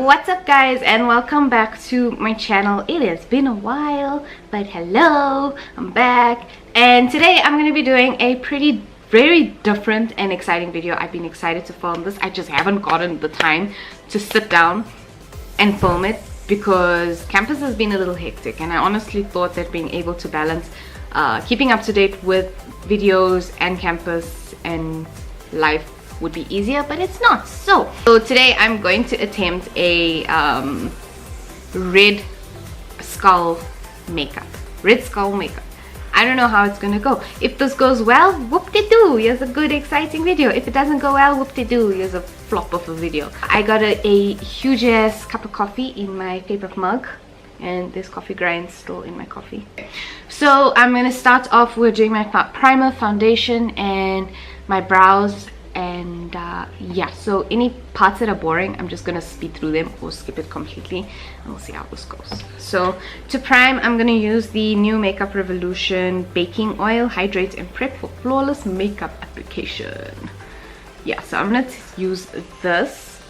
What's up guys, and welcome back to my channel. It has been a while, but hello, I'm back. And today I'm going to be doing a very different and exciting video. I've been excited to film this. I just haven't gotten the time to sit down and film it because campus has been a little hectic, and I honestly thought that being able to balance keeping up to date with videos and campus and life would be easier, but it's not. So today I'm going to attempt a red skull makeup. I don't know how it's gonna go. If this goes well, whoop-de-doo, here's a good exciting video. If it doesn't go well, whoop-de-doo, here's a flop of a video. I got a huge ass cup of coffee in my favorite mug, and there's coffee grinds still in my coffee. So I'm gonna start off with doing my primer, foundation, and my brows. And yeah, so any parts that are boring, I'm just gonna speed through them or skip it completely, and we'll see how this goes. So to prime, I'm gonna use the new Makeup Revolution baking oil. Hydrate and prep for flawless makeup application. Yeah, so I'm gonna use this.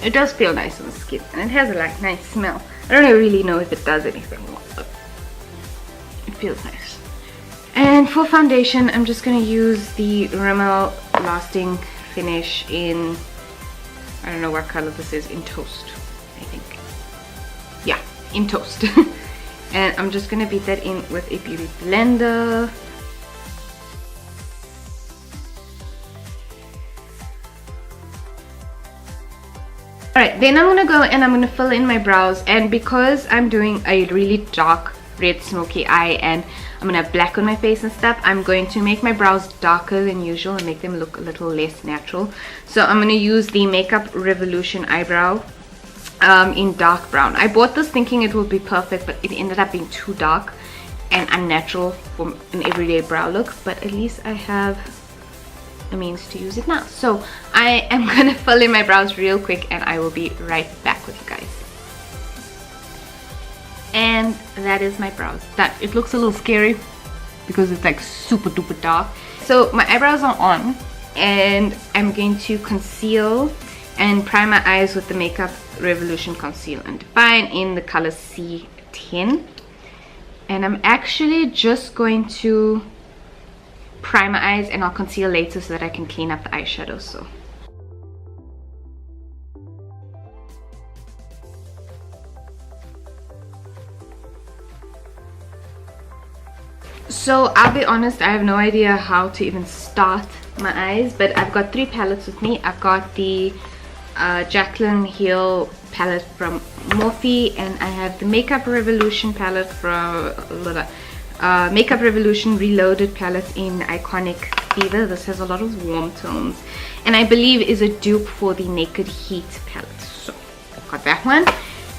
It does feel nice on the skin, and it has a like nice smell. I don't really know if it does anything, but it feels nice. And for foundation, I'm just gonna use the Rimmel Lasting Finish in, I don't know what color this is, in Toast, I think. Yeah, in Toast. And I'm just gonna beat that in with a beauty blender. Alright, then I'm gonna go and I'm gonna fill in my brows, and because I'm doing a really dark red smoky eye and I'm gonna have black on my face and stuff, I'm going to make my brows darker than usual and make them look a little less natural. So I'm gonna use the Makeup Revolution eyebrow in dark brown. I bought this thinking it would be perfect, but it ended up being too dark and unnatural for an everyday brow look, but at least I have a means to use it now. So I am gonna fill in my brows real quick, and I will be right back with you guys. And that is my brows. That it looks a little scary because it's like super duper dark. So my eyebrows are on, and I'm going to conceal and prime my eyes with the Makeup Revolution Conceal and Define in the color C10. And I'm actually just going to prime my eyes, and I'll conceal later so that I can clean up the eyeshadow. So I'll be honest, I have no idea how to even start my eyes, but I've got three palettes with me. I've got the Jaclyn Hill palette from Morphe, and I have the Makeup Revolution palette from Makeup Revolution Reloaded palette in Iconic Fever. This has a lot of warm tones, and I believe is a dupe for the Naked Heat palette. So I've got that one,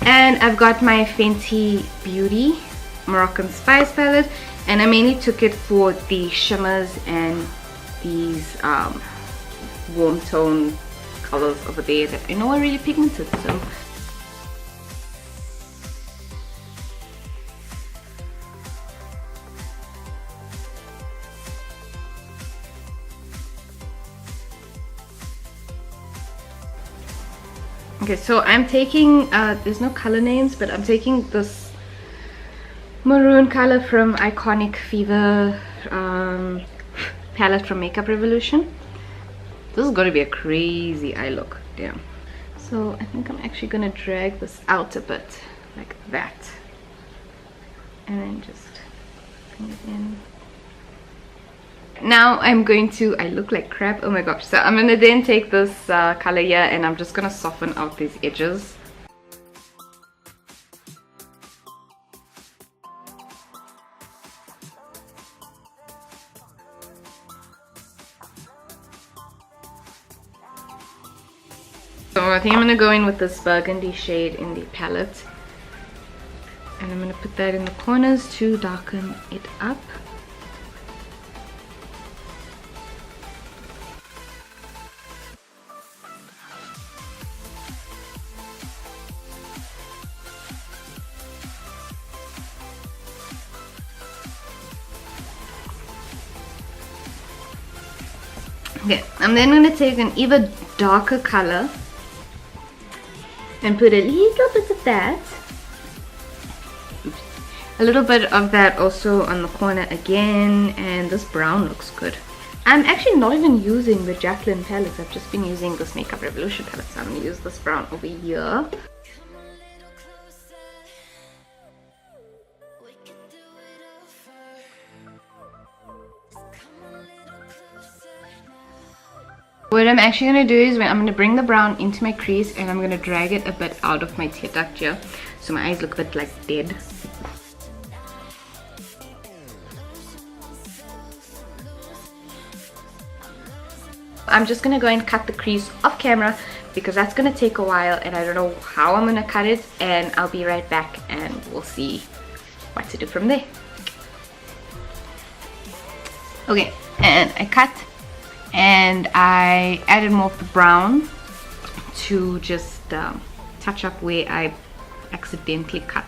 and I've got my Fenty Beauty Moroccan Spice palette, and I mainly took it for the shimmers and these warm tone colors over there that I know are really pigmented. So okay, so I'm taking, there's no color names, but I'm taking this maroon color from Iconic Fever palette from Makeup Revolution. This is going to be a crazy eye look, damn. So I think I'm actually going to drag this out a bit, like that. And then just bring it in. Now I'm going to, I look like crap, oh my gosh. So I'm gonna then take this color here, and I'm just gonna soften out these edges. So I think I'm gonna go in with this burgundy shade in the palette, and I'm gonna put that in the corners to darken it up. Okay, I'm then going to take an even darker color and put a little bit of that. Oops. A little bit of that also on the corner again, and this brown looks good. I'm actually not even using the Jaclyn palettes. I've just been using this Makeup Revolution palette, so I'm going to use this brown over here. What I'm actually going to do is I'm going to bring the brown into my crease and I'm going to drag it a bit out of my tear duct here, so my eyes look a bit like dead. I'm just going to go and cut the crease off camera because that's going to take a while and I don't know how I'm going to cut it, and I'll be right back and we'll see what to do from there. Okay, and I cut and I added more of the brown to just touch up where I accidentally cut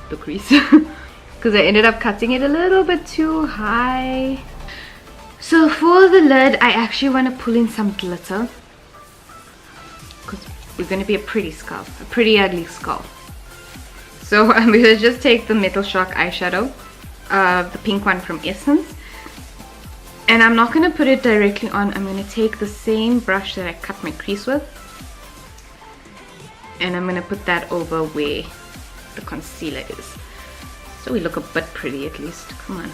the crease because I ended up cutting it a little bit too high. So for the lid, I actually want to pull in some glitter because we're going to be a pretty skull, a pretty ugly skull. So I'm going to just take the Metal Shark eyeshadow, the pink one from Essence, and I'm not going to put it directly on. I'm going to take the same brush that I cut my crease with and I'm going to put that over where the concealer is, so we look a bit pretty at least. Come on.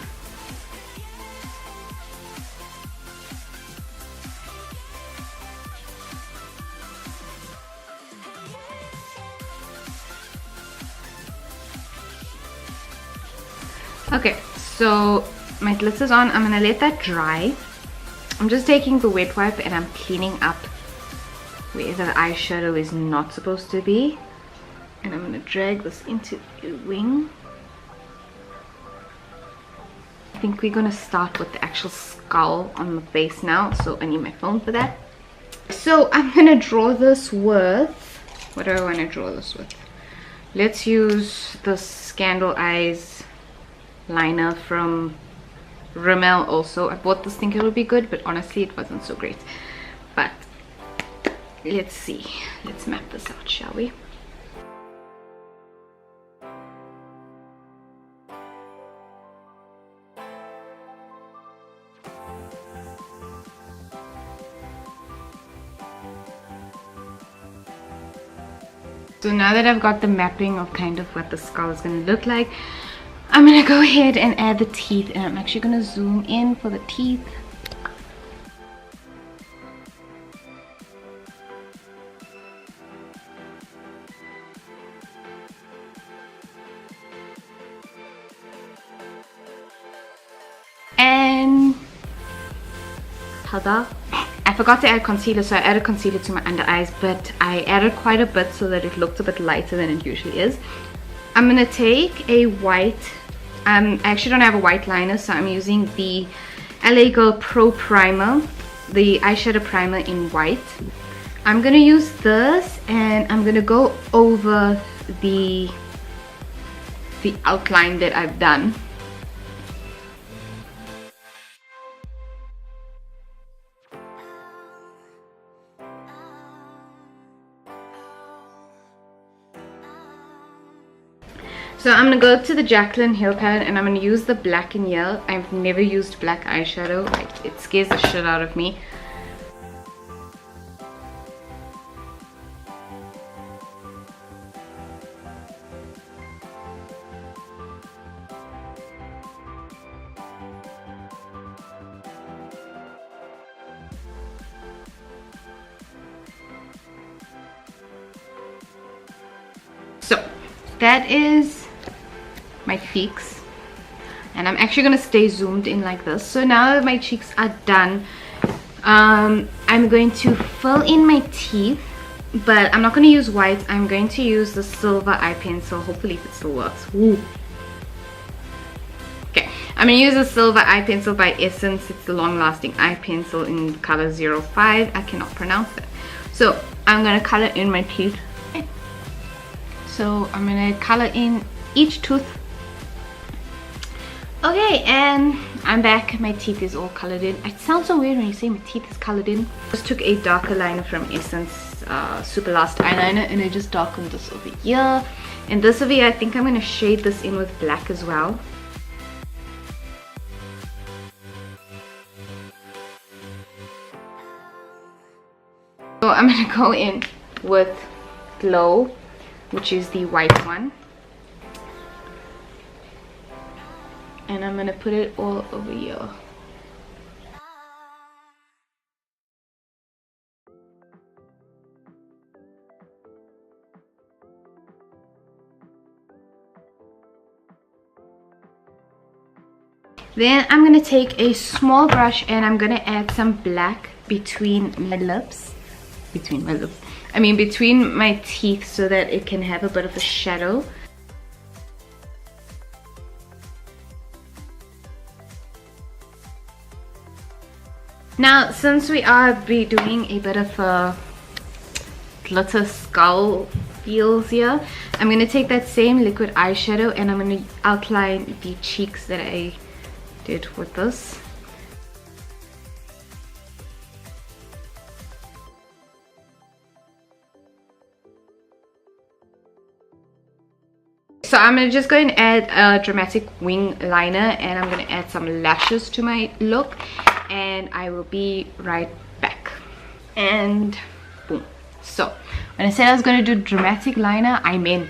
Okay, so my glitter's on. I'm gonna let that dry. I'm just taking the wet wipe and I'm cleaning up where the eyeshadow is not supposed to be, and I'm gonna drag this into your wing. I think we're gonna start with the actual skull on the face now, so I need my phone for that. So I'm gonna draw this with, what do I want to draw this with? Let's use the Scandal Eyes liner from Rimmel also. I bought this thinking it would be good, but honestly it wasn't so great. But let's see, let's map this out, shall we? So now that I've got the mapping of kind of what the skull is going to look like, I'm going to go ahead and add the teeth, and I'm actually going to zoom in for the teeth. And tada! I forgot to add concealer, so I added concealer to my under eyes, but I added quite a bit so that it looked a bit lighter than it usually is. I'm gonna take a white, I actually don't have a white liner, so I'm using the LA Girl Pro Primer, the eyeshadow primer in white. I'm gonna use this and I'm gonna go over the outline that I've done. So I'm going to go to the Jaclyn Hill palette and I'm going to use the black and yellow. I've never used black eyeshadow. Like, it scares the shit out of me. So that is my cheeks, and I'm actually going to stay zoomed in like this. So now that my cheeks are done, I'm going to fill in my teeth, but I'm not going to use white. I'm going to use the silver eye pencil. Hopefully if it still works. Ooh. Okay, I'm going to use the silver eye pencil by Essence. It's the long lasting eye pencil in color 05. I cannot pronounce it. So I'm going to color in my teeth. So I'm going to color in each tooth. Okay, and I'm back. My teeth is all colored in. It sounds so weird when you say my teeth is colored in. Just took a darker liner from Essence Super Last Eyeliner, and I just darkened this over here. And this over here, I think I'm going to shade this in with black as well. So I'm going to go in with Glow, which is the white one. And I'm going to put it all over here. Then I'm going to take a small brush and I'm going to add some black between my lips. Between my teeth, so that it can have a bit of a shadow. Now, since we are doing a bit of a glitter skull feels here, I'm going to take that same liquid eyeshadow and I'm going to outline the cheeks that I did with this. So I'm going to just go and add a dramatic wing liner, and I'm going to add some lashes to my look, and I will be right back. And boom. So when I said I was going to do dramatic liner, I meant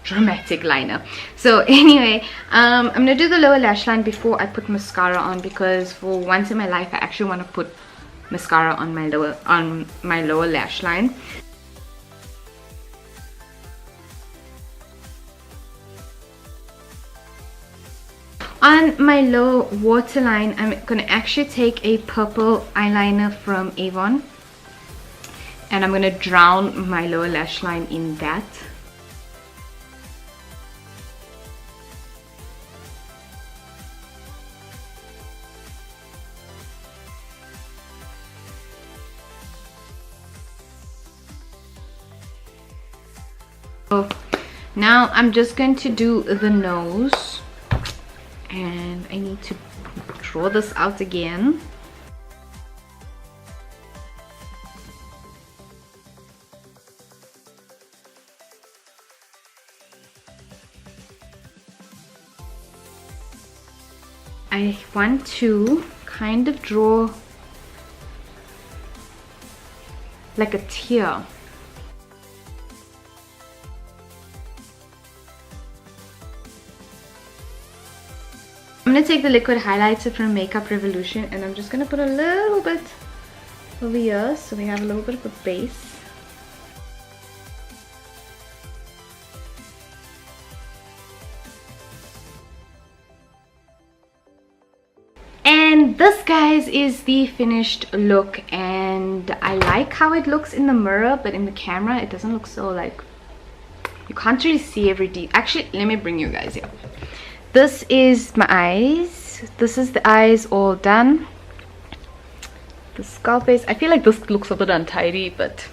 dramatic liner. So anyway, I'm going to do the lower lash line before I put mascara on, because for once in my life I actually want to put mascara on my lower lash line. On my lower waterline, I'm going to actually take a purple eyeliner from Avon, and I'm going to drown my lower lash line in that. So now I'm just going to do the nose. And I need to draw this out again. I want to kind of draw like a tear. I'm going to take the liquid highlighter from Makeup Revolution, and I'm just going to put a little bit over here so we have a little bit of a base. And this, guys, is the finished look, and I like how it looks in the mirror, but in the camera it doesn't look so, like, you can't really see every detail. Actually, let me bring you guys here. This is my eyes. This is the eyes all done. The skull face. I feel like this looks a bit untidy, but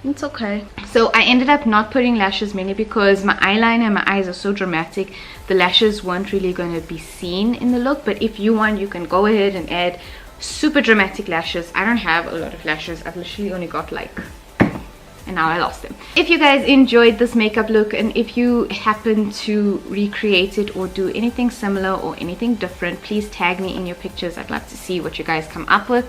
it's okay. So I ended up not putting lashes, mainly because my eyeliner and my eyes are so dramatic. The lashes weren't really going to be seen in the look, but if you want, you can go ahead and add super dramatic lashes. I don't have a lot of lashes. I've literally only got like, and now I lost them. If you guys enjoyed this makeup look, and if you happen to recreate it or do anything similar or anything different, please tag me in your pictures. I'd love to see what you guys come up with.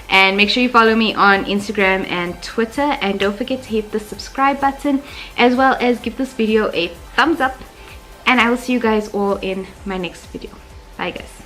And make sure you follow me on Instagram and Twitter, and don't forget to hit the subscribe button, as well as give this video a thumbs up, and I will see you guys all in my next video. Bye, guys.